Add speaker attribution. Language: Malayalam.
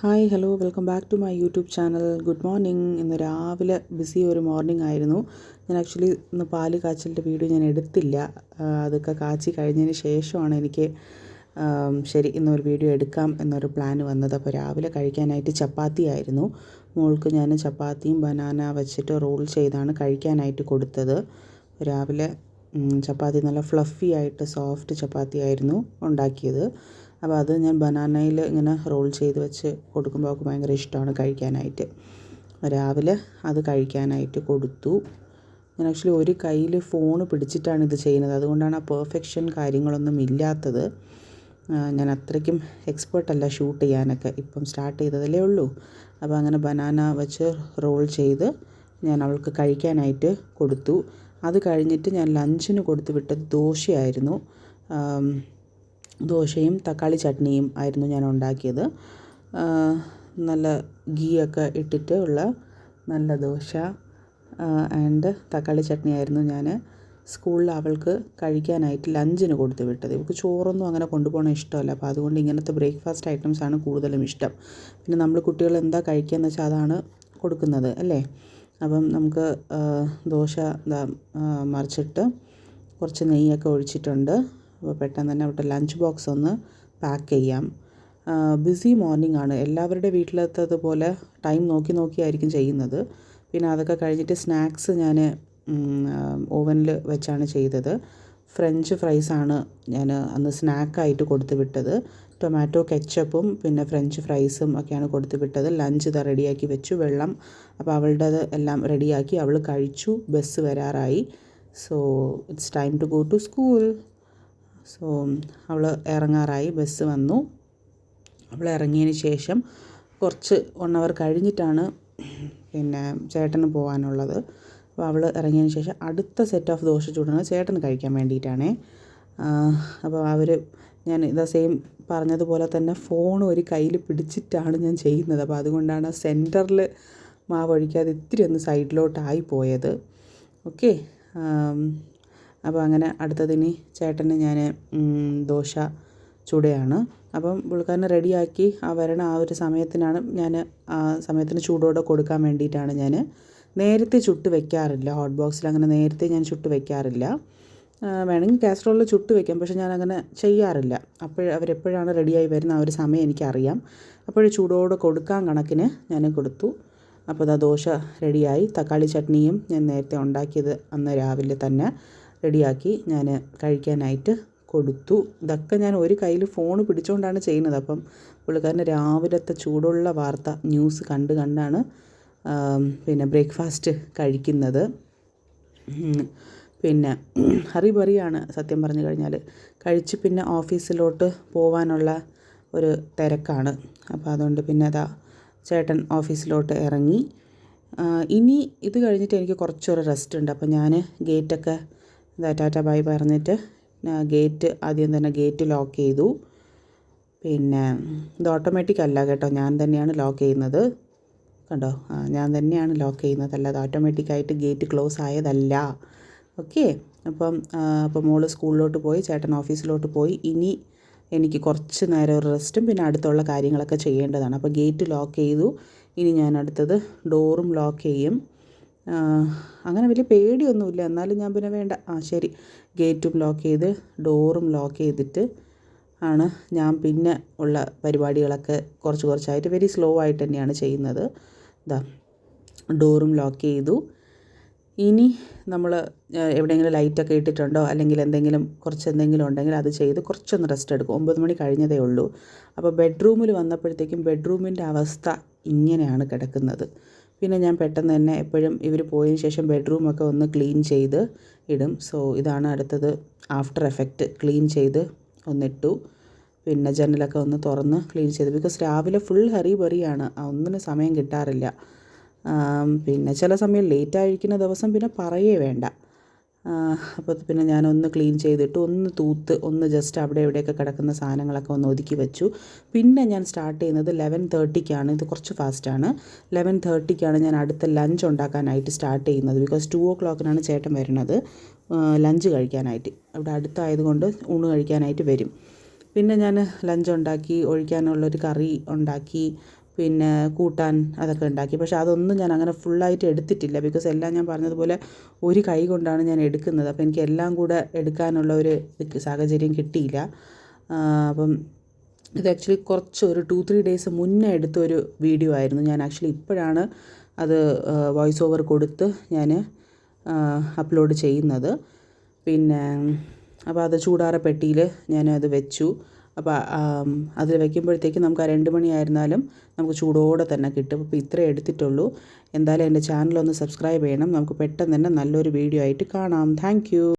Speaker 1: Hi hello welcome back to my YouTube channel. Good morning. ഇന്ന് രാവിലെ ബിസി ഒരു മോർണിംഗ് ആയിരുന്നു. ഞാൻ ആക്ച്വലി ഇന്ന് പാല് കാച്ചലിൻ്റെ വീഡിയോ ഞാൻ എടുത്തില്ല. അതൊക്കെ കാച്ചി കഴിഞ്ഞതിന് ശേഷമാണ് എനിക്ക് ശരി ഇന്നൊരു വീഡിയോ എടുക്കാം എന്നൊരു പ്ലാൻ വന്നത്. അപ്പോൾ രാവിലെ കഴിക്കാനായിട്ട് ചപ്പാത്തി ആയിരുന്നു. മോൾക്ക് ഞാൻ ചപ്പാത്തിയും ബനാന വെച്ചിട്ട് റോൾ ചെയ്താണ് കഴിക്കാനായിട്ട് കൊടുത്തത്. രാവിലെ ചപ്പാത്തി നല്ല ഫ്ലഫി ആയിട്ട് സോഫ്റ്റ് ചപ്പാത്തി ആയിരുന്നു ഉണ്ടാക്കിയത്. അപ്പോൾ അത് ഞാൻ ബനാനയിൽ ഇങ്ങനെ റോൾ ചെയ്ത് വെച്ച് കൊടുക്കുമ്പോൾ അവൾക്ക് ഭയങ്കര ഇഷ്ടമാണ് കഴിക്കാനായിട്ട്. രാവിലെ അത് കഴിക്കാനായിട്ട് കൊടുത്തു. ഞാൻ ആക്ച്വലി ഒരു കയ്യിൽ ഫോൺ പിടിച്ചിട്ടാണ് ഇത് ചെയ്യുന്നത്. അതുകൊണ്ടാണ് ആ പെർഫെക്ഷൻ കാര്യങ്ങളൊന്നും ഇല്ലാത്തത്. ഞാൻ അത്രയ്ക്കും എക്സ്പേർട്ടല്ല ഷൂട്ട് ചെയ്യാനൊക്കെ. ഇപ്പം സ്റ്റാർട്ട് ചെയ്തതല്ലേ ഉള്ളൂ. അപ്പോൾ അങ്ങനെ ബനാന വെച്ച് റോൾ ചെയ്ത് ഞാൻ അവൾക്ക് കഴിക്കാനായിട്ട് കൊടുത്തു. അത് കഴിഞ്ഞിട്ട് ഞാൻ ലഞ്ചിന് കൊടുത്തു വിട്ടത് ദോശയായിരുന്നു. ദോശയും തക്കാളി ചട്നിയും ആയിരുന്നു ഞാൻ ഉണ്ടാക്കിയത്. നല്ല ഗീയൊക്കെ ഇട്ടിട്ട് ഉള്ള നല്ല ദോശ ആൻഡ് തക്കാളി ചട്നി ആയിരുന്നു ഞാൻ സ്കൂളിൽ അവൾക്ക് കഴിക്കാനായിട്ട് ലഞ്ചിന് കൊടുത്തു വിട്ടത്. ഇവൾക്ക് ചോറൊന്നും അങ്ങനെ കൊണ്ടുപോകണ ഇഷ്ടമല്ല. അപ്പോൾ അതുകൊണ്ട് ഇങ്ങനത്തെ ബ്രേക്ക്ഫാസ്റ്റ് ഐറ്റംസാണ് കൂടുതലും ഇഷ്ടം. പിന്നെ നമ്മൾ കുട്ടികൾ എന്താ കഴിക്കുകയെന്ന് വെച്ചാൽ അതാണ് കൊടുക്കുന്നത് അല്ലേ. അപ്പം നമുക്ക് ദോശ മറിച്ചിട്ട് കുറച്ച് നെയ്യൊക്കെ ഒഴിച്ചിട്ടുണ്ട്. അപ്പോൾ പെട്ടെന്ന് തന്നെ അവിടെ ലഞ്ച് ബോക്സ് ഒന്ന് പാക്ക് ചെയ്യാം. ബിസി മോർണിംഗ് ആണ്. എല്ലാവരുടെ വീട്ടിലത്തതുപോലെ ടൈം നോക്കിയായിരിക്കും ചെയ്യുന്നത്. പിന്നെ അതൊക്കെ കഴിഞ്ഞിട്ട് സ്നാക്സ് ഞാൻ ഓവനിൽ വെച്ചാണ് ചെയ്തത്. ഫ്രഞ്ച് ഫ്രൈസാണ് ഞാൻ അന്ന് സ്നാക്കായിട്ട് കൊടുത്തു വിട്ടത്. ടൊമാറ്റോ കെച്ചപ്പും പിന്നെ ഫ്രഞ്ച് ഫ്രൈസും ഒക്കെയാണ് കൊടുത്തു വിട്ടത്. ലഞ്ച് ഇതാ റെഡിയാക്കി വെച്ചു. വെള്ളം അപ്പോൾ അവളുടേത് എല്ലാം റെഡിയാക്കി അവൾ കഴിച്ചു. ബസ് വരാറായി. So it's time to go to school. So അവൾ ഇറങ്ങാറായി. ബസ് വന്നു. അവൾ ഇറങ്ങിയതിന് ശേഷം കുറച്ച് 1 hour കഴിഞ്ഞിട്ടാണ് പിന്നെ ചേട്ടന് പോകാനുള്ളത്. അപ്പോൾ അവൾ ഇറങ്ങിയതിന് ശേഷം അടുത്ത സെറ്റ് ഓഫ് ദോശ ചൂടുന്നത് ചേട്ടന് കഴിക്കാൻ വേണ്ടിയിട്ടാണേ. അപ്പോൾ ഞാൻ ഇതാ സെയിം പറഞ്ഞതുപോലെ തന്നെ ഫോൺ ഒരു കയ്യിൽ പിടിച്ചിട്ടാണ് ഞാൻ ചെയ്യുന്നത്. അപ്പോൾ അതുകൊണ്ടാണ് സെൻറ്ററിൽ മാവ് ഒഴിക്കാതെ ഇത്തിരി ഒന്ന് സൈഡിലോട്ടായി പോയത്. ഓക്കെ. അപ്പോൾ അങ്ങനെ അടുത്തതിന് ചേട്ടന് ഞാൻ ദോശ ചുടുകയാണ്. അപ്പം പുള്ളിക്കാരനെ റെഡിയാക്കി വരണ ആ ഒരു സമയത്തിനാണ് ഞാൻ ആ സമയത്തിന് ചൂടോടെ കൊടുക്കാൻ വേണ്ടിയിട്ടാണ് ഞാൻ നേരത്തെ ചുട്ട് വെക്കാറില്ല. ഹോട്ട് ബോക്സിൽ അങ്ങനെ നേരത്തെ ഞാൻ ചുട്ട് വെക്കാറില്ല. വേണമെങ്കിൽ കാസറോളിൽ ചുട്ട് വെക്കാം, പക്ഷേ ഞാൻ അങ്ങനെ ചെയ്യാറില്ല. അവരെപ്പോഴാണ് റെഡിയായി വരുന്ന ആ ഒരു സമയം എനിക്കറിയാം. അപ്പോൾ ചൂടോടെ കൊടുക്കാൻ കണക്കിന് ഞാൻ കൊടുത്തു. അപ്പോൾ അതാ ദോശ റെഡിയായി. തക്കാളി ചട്നിയും ഞാൻ നേരത്തെ ഉണ്ടാക്കിയത് അന്ന് രാവിലെ തന്നെ റെഡിയാക്കി ഞാൻ കഴിക്കാനായിട്ട് കൊടുത്തു. ഇതൊക്കെ ഞാൻ ഒരു കയ്യിൽ ഫോൺ പിടിച്ചുകൊണ്ടാണ് ചെയ്യുന്നത്. അപ്പം പുള്ളിക്കാരന് രാവിലത്തെ ചൂടുള്ള വാർത്ത ന്യൂസ് കണ്ടാണ് പിന്നെ ബ്രേക്ക്ഫാസ്റ്റ് കഴിക്കുന്നത്. പിന്നെ ഹറിബറിയാണ് സത്യം പറഞ്ഞു കഴിഞ്ഞാൽ. കഴിച്ച് പിന്നെ ഓഫീസിലോട്ട് പോകാനുള്ള ഒരു തിരക്കാണ്. അപ്പോൾ അതുകൊണ്ട് പിന്നെ അതാ ചേട്ടൻ ഓഫീസിലോട്ട് ഇറങ്ങി. ഇനി ഇത് കഴിഞ്ഞിട്ട് എനിക്ക് കുറച്ചൊരു റെസ്റ്റ് ഉണ്ട്. അപ്പോൾ ഞാൻ ഗേറ്റൊക്കെ ടാറ്റ ബൈ പറഞ്ഞിട്ട് ഗേറ്റ് ആദ്യം തന്നെ ഗേറ്റ് ലോക്ക് ചെയ്തു. പിന്നെ ഇത് ഓട്ടോമാറ്റിക് അല്ല കേട്ടോ, ഞാൻ തന്നെയാണ് ലോക്ക് ചെയ്യുന്നത്. കണ്ടോ, ഞാൻ തന്നെയാണ് ലോക്ക് ചെയ്യുന്നത്, അല്ലാതെ ഓട്ടോമാറ്റിക്കായിട്ട് ഗേറ്റ് ക്ലോസ് ആയതല്ല. ഓക്കെ. അപ്പം മോള് സ്കൂളിലോട്ട് പോയി, ചേട്ടൻ ഓഫീസിലോട്ട് പോയി. ഇനി എനിക്ക് കുറച്ച് നേരം ഒരു റെസ്റ്റും പിന്നെ അടുത്തുള്ള കാര്യങ്ങളൊക്കെ ചെയ്യേണ്ടതാണ്. അപ്പോൾ ഗേറ്റ് ലോക്ക് ചെയ്തു. ഇനി ഞാൻ അടുത്തത് ഡോറും ലോക്ക് ചെയ്യും. അങ്ങനെ വലിയ പേടിയൊന്നുമില്ല, എന്നാലും ഞാൻ പിന്നെ വേണ്ട ശരി ഗേറ്റും ലോക്ക് ചെയ്ത് ഡോറും ലോക്ക് ചെയ്തിട്ട് ആണ് ഞാൻ പിന്നെ ഉള്ള പരിപാടികളൊക്കെ കുറച്ചായിട്ട് വെരി സ്ലോ ആയിട്ട് തന്നെയാണ് ചെയ്യുന്നത്. ഇതാ ഡോറും ലോക്ക് ചെയ്തു. ഇനി നമ്മൾ എവിടെയെങ്കിലും ലൈറ്റൊക്കെ ഇട്ടിട്ടുണ്ടോ അല്ലെങ്കിൽ എന്തെങ്കിലും ഉണ്ടെങ്കിൽ അത് ചെയ്ത് കുറച്ചൊന്ന് റെസ്റ്റ് എടുക്കും. 9 മണി കഴിഞ്ഞതേ ഉള്ളൂ. അപ്പോൾ ബെഡ്റൂമിൽ വന്നപ്പോഴത്തേക്കും ബെഡ്റൂമിൻ്റെ അവസ്ഥ ഇങ്ങനെയാണ് കിടക്കുന്നത്. പിന്നെ ഞാൻ പെട്ടെന്ന് തന്നെ എപ്പോഴും ഇവർ പോയതിന് ശേഷം ബെഡ്റൂമൊക്കെ ഒന്ന് ക്ലീൻ ചെയ്ത് ഇടും. സോ ഇതാണ് അടുത്തത് ആഫ്റ്റർ എഫക്റ്റ്. ക്ലീൻ ചെയ്ത് ഒന്നിട്ടു. പിന്നെ ജനലൊക്കെ ഒന്ന് തുറന്ന് ക്ലീൻ ചെയ്തു. ബിക്കോസ് രാവിലെ ഫുൾ ഹറിബറിയാണ്, ഒന്നിനും സമയം കിട്ടാറില്ല. പിന്നെ ചില സമയം ലേറ്റായിരിക്കുന്ന ദിവസം പിന്നെ പറയേ വേണ്ട. അപ്പോൾ പിന്നെ ഞാനൊന്ന് ക്ലീൻ ചെയ്തിട്ട് ഒന്ന് തൂത്ത് ഒന്ന് ജസ്റ്റ് അവിടെ എവിടെയൊക്കെ കിടക്കുന്ന സാധനങ്ങളൊക്കെ ഒന്ന് ഒതുക്കി വെച്ചു. പിന്നെ ഞാൻ സ്റ്റാർട്ട് ചെയ്യുന്നത് 11:30-ക്കാണ്. ഇത് കുറച്ച് ഫാസ്റ്റാണ്. 11:30-ക്കാണ് ഞാൻ അടുത്ത ലഞ്ച് ഉണ്ടാക്കാനായിട്ട് സ്റ്റാർട്ട് ചെയ്യുന്നത്. ബിക്കോസ് 2 o'clock-നാണ് ചേട്ടൻ വരുന്നത് ലഞ്ച് കഴിക്കാനായിട്ട്. അവിടെ അടുത്തായതുകൊണ്ട് ഊണ് കഴിക്കാനായിട്ട് വരും. പിന്നെ ഞാൻ ലഞ്ച് ഉണ്ടാക്കി, ഒഴിക്കാനുള്ളൊരു കറി ഉണ്ടാക്കി, പിന്നെ കൂട്ടാൻ അതൊക്കെ ഉണ്ടാക്കി. പക്ഷേ അതൊന്നും ഞാൻ അങ്ങനെ ഫുള്ളായിട്ട് എടുത്തിട്ടില്ല. ബിക്കോസ് എല്ലാം ഞാൻ പറഞ്ഞതുപോലെ ഒരു കൈ കൊണ്ടാണ് ഞാൻ എടുക്കുന്നത്. അപ്പോൾ എനിക്ക് എല്ലാം കൂടെ എടുക്കാനുള്ള ഒരു സാഹചര്യം കിട്ടിയില്ല. അപ്പം ഇത് ആക്ച്വലി കുറച്ച് ഒരു 2-3 ഡേയ്സ് മുന്നേ എടുത്തൊരു വീഡിയോ ആയിരുന്നു. ഞാൻ ആക്ച്വലി ഇപ്പോഴാണ് അത് വോയിസ് ഓവർ കൊടുത്ത് ഞാൻ അപ്ലോഡ് ചെയ്യുന്നത്. പിന്നെ അപ്പോൾ അത് ചൂടാറപ്പെട്ടിയിൽ ഞാനത് വെച്ചു. അപ്പോൾ അതിൽ വയ്ക്കുമ്പോഴത്തേക്കും നമുക്ക് ആ 2 മണിയായിരുന്നാലും നമുക്ക് ചൂടോടെ തന്നെ കിട്ടും. അപ്പോൾ ഇത്രയേ എടുത്തിട്ടുള്ളൂ. എന്തായാലും എൻ്റെ ചാനലൊന്ന് സബ്സ്ക്രൈബ് ചെയ്യണം. നമുക്ക് പെട്ടെന്ന് തന്നെ നല്ലൊരു വീഡിയോ ആയിട്ട് കാണാം. Thank you.